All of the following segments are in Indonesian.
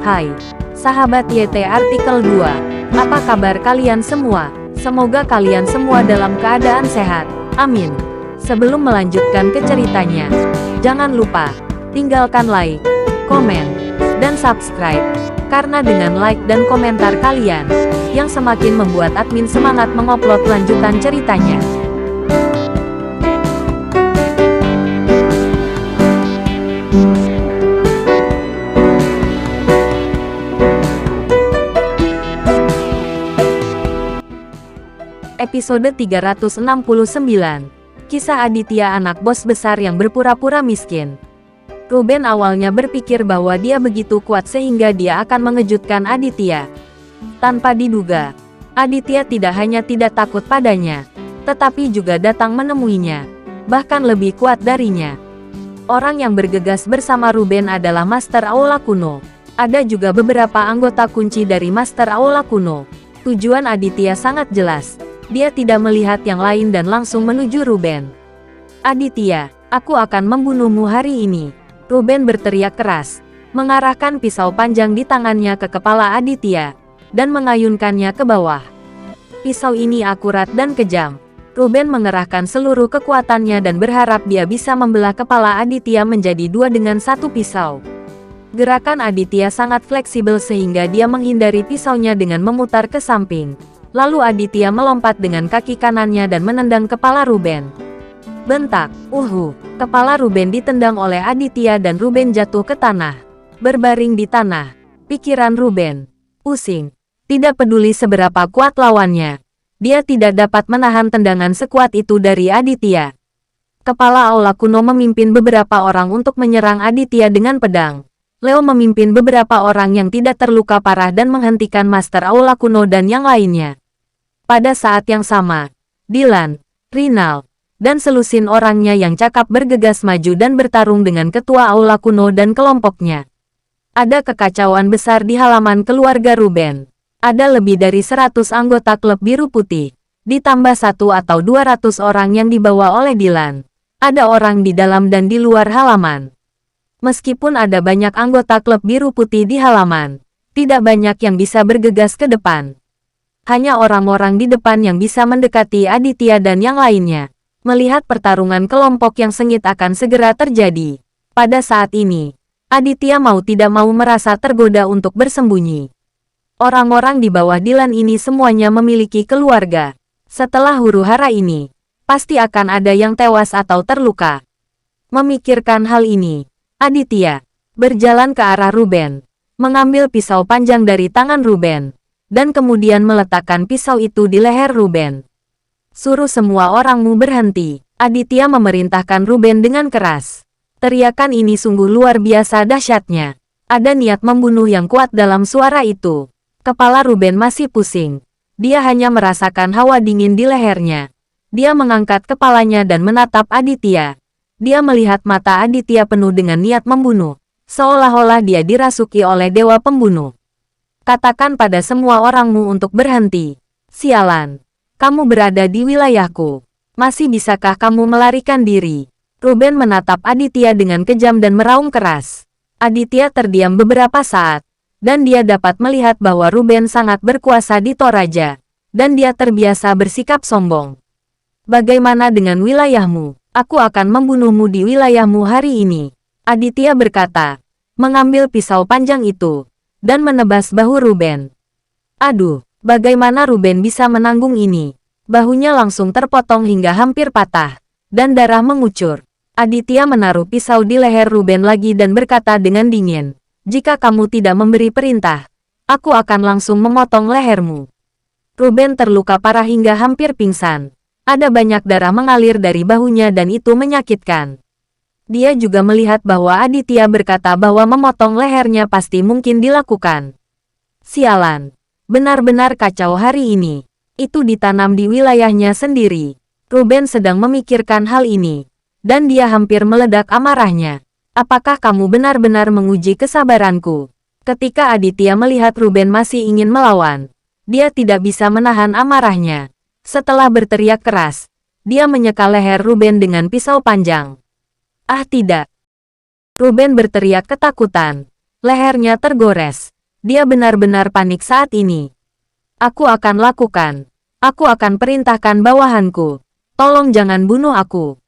Hai, sahabat YT Artikel 2. Apa kabar kalian semua? Semoga kalian semua dalam keadaan sehat. Amin. Sebelum melanjutkan ke ceritanya, jangan lupa tinggalkan like, komen, dan subscribe. Karena dengan like dan komentar kalian, yang semakin membuat admin semangat mengupload lanjutan ceritanya. Episode 369. Kisah Aditya, anak bos besar yang berpura-pura miskin. Ruben awalnya berpikir bahwa dia begitu kuat sehingga dia akan mengejutkan Aditya. Tanpa diduga, Aditya tidak hanya tidak takut padanya, tetapi juga datang menemuinya, bahkan lebih kuat darinya. Orang yang bergegas bersama Ruben adalah Master Aula Kuno. Ada juga beberapa anggota kunci dari Master Aula Kuno. Tujuan Aditya sangat jelas. Dia tidak melihat yang lain dan langsung menuju Ruben. "Aditya, aku akan membunuhmu hari ini," Ruben berteriak keras, mengarahkan pisau panjang di tangannya ke kepala Aditya, dan mengayunkannya ke bawah. Pisau ini akurat dan kejam. Ruben mengerahkan seluruh kekuatannya dan berharap dia bisa membelah kepala Aditya menjadi dua dengan satu pisau. Gerakan Aditya sangat fleksibel sehingga dia menghindari pisaunya dengan memutar ke samping. Lalu Aditya melompat dengan kaki kanannya dan menendang kepala Ruben. Bentak, kepala Ruben ditendang oleh Aditya dan Ruben jatuh ke tanah. Berbaring di tanah, pikiran Ruben pusing. Tidak peduli seberapa kuat lawannya, dia tidak dapat menahan tendangan sekuat itu dari Aditya. Kepala Aula Kuno memimpin beberapa orang untuk menyerang Aditya dengan pedang. Leo memimpin beberapa orang yang tidak terluka parah dan menghentikan Master Aula Kuno dan yang lainnya. Pada saat yang sama, Dylan, Rinal, dan selusin orangnya yang cakap bergegas maju dan bertarung dengan Ketua Aula Kuno dan kelompoknya. Ada kekacauan besar di halaman keluarga Ruben. Ada lebih dari 100 anggota klub biru putih, ditambah 1 atau 200 orang yang dibawa oleh Dylan. Ada orang di dalam dan di luar halaman. Meskipun ada banyak anggota klub biru putih di halaman, tidak banyak yang bisa bergegas ke depan. Hanya orang-orang di depan yang bisa mendekati Aditya dan yang lainnya. Melihat pertarungan kelompok yang sengit akan segera terjadi. Pada saat ini, Aditya mau tidak mau merasa tergoda untuk bersembunyi. Orang-orang di bawah Dylan ini semuanya memiliki keluarga. Setelah huru-hara ini, pasti akan ada yang tewas atau terluka. Memikirkan hal ini, Aditya berjalan ke arah Ruben, mengambil pisau panjang dari tangan Ruben, dan kemudian meletakkan pisau itu di leher Ruben. "Suruh semua orangmu berhenti," Aditya memerintahkan Ruben dengan keras. Teriakan ini sungguh luar biasa dahsyatnya. Ada niat membunuh yang kuat dalam suara itu. Kepala Ruben masih pusing. Dia hanya merasakan hawa dingin di lehernya. Dia mengangkat kepalanya dan menatap Aditya. Dia melihat mata Aditya penuh dengan niat membunuh, seolah-olah dia dirasuki oleh dewa pembunuh. "Katakan pada semua orangmu untuk berhenti. Sialan, kamu berada di wilayahku. Masih bisakah kamu melarikan diri?" Ruben menatap Aditya dengan kejam dan meraung keras. Aditya terdiam beberapa saat, dan dia dapat melihat bahwa Ruben sangat berkuasa di Toraja, dan dia terbiasa bersikap sombong. "Bagaimana dengan wilayahmu? Aku akan membunuhmu di wilayahmu hari ini," Aditya berkata, mengambil pisau panjang itu, dan menebas bahu Ruben. Aduh, bagaimana Ruben bisa menanggung ini? Bahunya langsung terpotong hingga hampir patah, dan darah mengucur. Aditya menaruh pisau di leher Ruben lagi dan berkata dengan dingin, "Jika kamu tidak memberi perintah, aku akan langsung memotong lehermu." Ruben terluka parah hingga hampir pingsan. Ada banyak darah mengalir dari bahunya dan itu menyakitkan. Dia juga melihat bahwa Aditya berkata bahwa memotong lehernya pasti mungkin dilakukan. Sialan, benar-benar kacau hari ini. Itu ditanam di wilayahnya sendiri. Ruben sedang memikirkan hal ini, dan dia hampir meledak amarahnya. "Apakah kamu benar-benar menguji kesabaranku?" Ketika Aditya melihat Ruben masih ingin melawan, dia tidak bisa menahan amarahnya. Setelah berteriak keras, dia menyeka leher Ruben dengan pisau panjang. "Ah tidak!" Ruben berteriak ketakutan. Lehernya tergores. Dia benar-benar panik saat ini. Aku akan lakukan. Aku akan perintahkan bawahanku. Tolong jangan bunuh aku.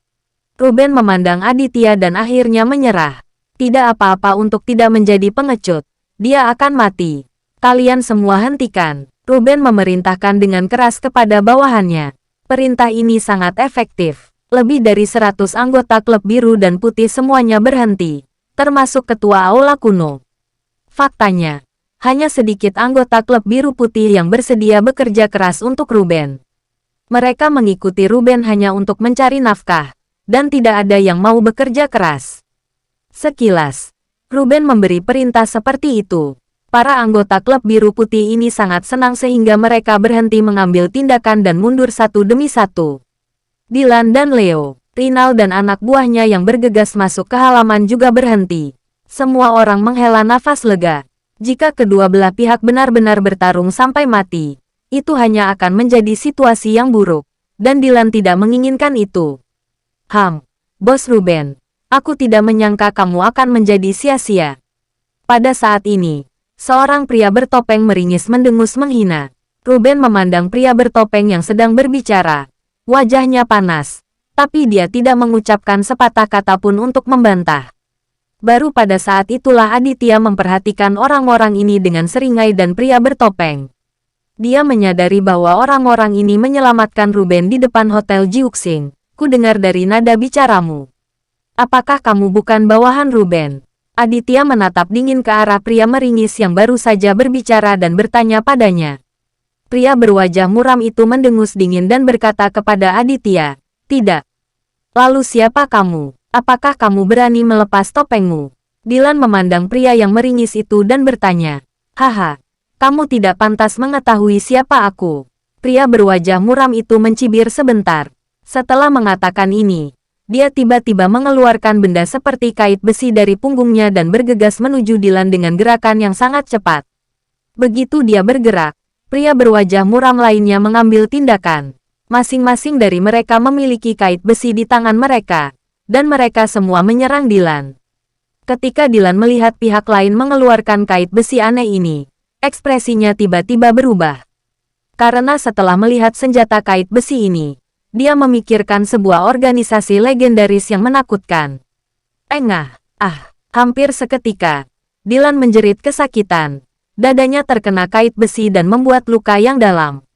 Ruben memandang Aditya dan akhirnya menyerah. Tidak apa-apa untuk tidak menjadi pengecut. Dia akan mati. Kalian semua hentikan. Ruben memerintahkan dengan keras kepada bawahannya. Perintah ini sangat efektif. Lebih dari 100 anggota klub biru dan putih semuanya berhenti. Termasuk ketua aula kuno. Faktanya, hanya sedikit anggota klub biru putih yang bersedia bekerja keras untuk Ruben. Mereka mengikuti Ruben hanya untuk mencari nafkah, dan tidak ada yang mau bekerja keras. Sekilas, Ruben memberi perintah seperti itu. Para anggota klub biru putih ini sangat senang sehingga mereka berhenti mengambil tindakan dan mundur satu demi satu. Dylan dan Leo, Rinal dan anak buahnya yang bergegas masuk ke halaman juga berhenti. Semua orang menghela nafas lega. Jika kedua belah pihak benar-benar bertarung sampai mati, itu hanya akan menjadi situasi yang buruk, dan Dylan tidak menginginkan itu. Bos Ruben, aku tidak menyangka kamu akan menjadi sia-sia. Pada saat ini, seorang pria bertopeng meringis mendengus menghina. Ruben memandang pria bertopeng yang sedang berbicara. Wajahnya panas, tapi dia tidak mengucapkan sepatah kata pun untuk membantah. Baru pada saat itulah Aditya memperhatikan orang-orang ini dengan seringai dan pria bertopeng. Dia menyadari bahwa orang-orang ini menyelamatkan Ruben di depan Hotel Jiuxing. Ku dengar dari nada bicaramu. Apakah kamu bukan bawahan Ruben? Aditya menatap dingin ke arah pria meringis yang baru saja berbicara dan bertanya padanya. Pria berwajah muram itu mendengus dingin dan berkata kepada Aditya, "Tidak." "Lalu siapa kamu? Apakah kamu berani melepas topengmu?" Dylan memandang pria yang meringis itu dan bertanya, "Haha, kamu tidak pantas mengetahui siapa aku." Pria berwajah muram itu mencibir sebentar. Setelah mengatakan ini, dia tiba-tiba mengeluarkan benda seperti kait besi dari punggungnya dan bergegas menuju Dylan dengan gerakan yang sangat cepat. Begitu dia bergerak, pria berwajah muram lainnya mengambil tindakan. Masing-masing dari mereka memiliki kait besi di tangan mereka. Dan mereka semua menyerang Dylan. Ketika Dylan melihat pihak lain mengeluarkan kait besi aneh ini, ekspresinya tiba-tiba berubah. Karena setelah melihat senjata kait besi ini, dia memikirkan sebuah organisasi legendaris yang menakutkan. Hampir seketika, Dylan menjerit kesakitan. Dadanya terkena kait besi dan membuat luka yang dalam.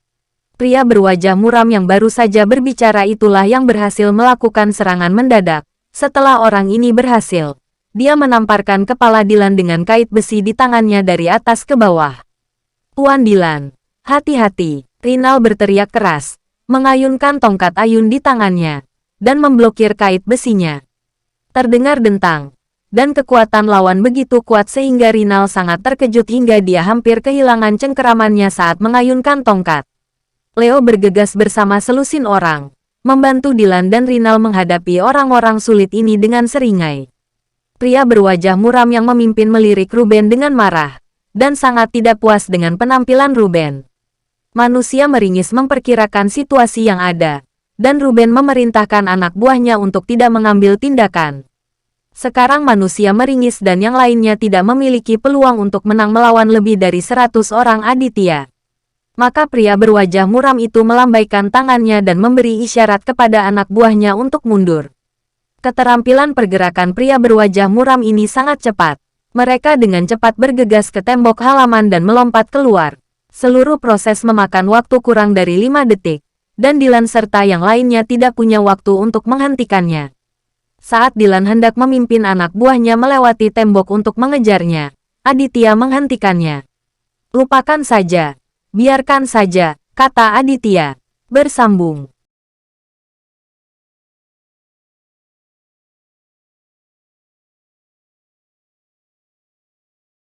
Pria berwajah muram yang baru saja berbicara itulah yang berhasil melakukan serangan mendadak. Setelah orang ini berhasil, dia menamparkan kepala Dylan dengan kait besi di tangannya dari atas ke bawah. "Tuan Dylan, hati-hati!" Rinal berteriak keras, mengayunkan tongkat ayun di tangannya, dan memblokir kait besinya. Terdengar dentang, dan kekuatan lawan begitu kuat sehingga Rinal sangat terkejut hingga dia hampir kehilangan cengkeramannya saat mengayunkan tongkat. Leo bergegas bersama selusin orang, membantu Dylan dan Rinal menghadapi orang-orang sulit ini dengan seringai. Pria berwajah muram yang memimpin melirik Ruben dengan marah, dan sangat tidak puas dengan penampilan Ruben. Manusia meringis memperkirakan situasi yang ada, dan Ruben memerintahkan anak buahnya untuk tidak mengambil tindakan. Sekarang manusia meringis dan yang lainnya tidak memiliki peluang untuk menang melawan lebih dari 100 orang Aditya. Maka pria berwajah muram itu melambaikan tangannya dan memberi isyarat kepada anak buahnya untuk mundur. Keterampilan pergerakan pria berwajah muram ini sangat cepat. Mereka dengan cepat bergegas ke tembok halaman dan melompat keluar. Seluruh proses memakan waktu kurang dari 5 detik, dan Dylan serta yang lainnya tidak punya waktu untuk menghentikannya. Saat Dylan hendak memimpin anak buahnya melewati tembok untuk mengejarnya, Aditya menghentikannya. "Lupakan saja. Biarkan saja," kata Aditya. Bersambung.